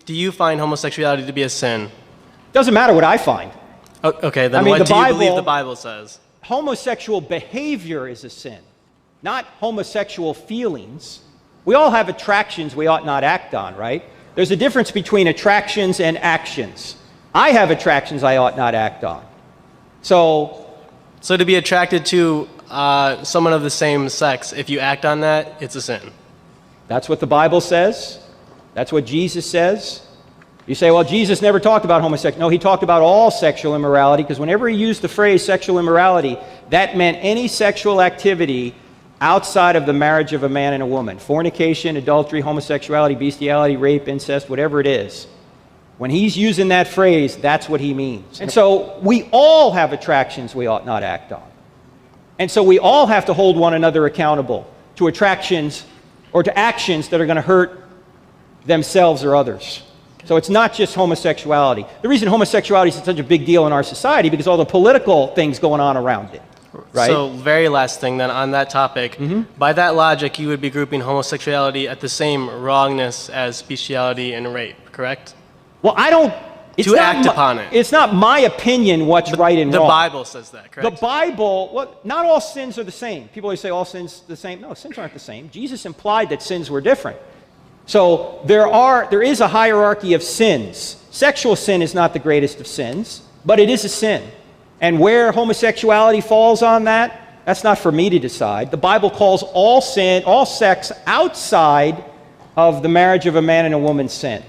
do you find homosexuality to be a sin? Doesn't matter what I find. Okay, then I mean, what the do you believe Bible- the Bible says? Homosexual behavior is a sin, not homosexual feelings. We all have attractions we ought not act on, right? There's a difference between attractions and actions. I have attractions I ought not act on. So to be attracted to someone of the same sex, if you act on that, it's a sin. that's what the Bible says. That's what Jesus says. You say, well, Jesus never talked about homosexuality. No, he talked about all sexual immorality, because whenever he used the phrase sexual immorality, that meant any sexual activity outside of the marriage of a man and a woman. Fornication, adultery, homosexuality, bestiality, rape, incest, whatever it is. When he's using that phrase, that's what he means. And so we all have attractions we ought not act on. And so we all have to hold one another accountable to attractions or to actions that are going to hurt themselves or others. So it's not just homosexuality. The reason homosexuality is such a big deal in our society because all the political things going on around it, right? So very last thing then on that topic, by that logic, you would be grouping homosexuality at the same wrongness as bestiality and rape, correct? Well, I don't... It's To not act upon it. It's not my opinion what's right and The wrong. Bible says that, correct? The Bible, well, not all sins are the same. People always say all sins are the same. No, sins aren't the same. Jesus implied that sins were different. So there is a hierarchy of sins. Sexual sin is not the greatest of sins, but it is a sin. And where homosexuality falls on that, that's not for me to decide. The Bible calls all sin, all sex outside of the marriage of a man and a woman sin.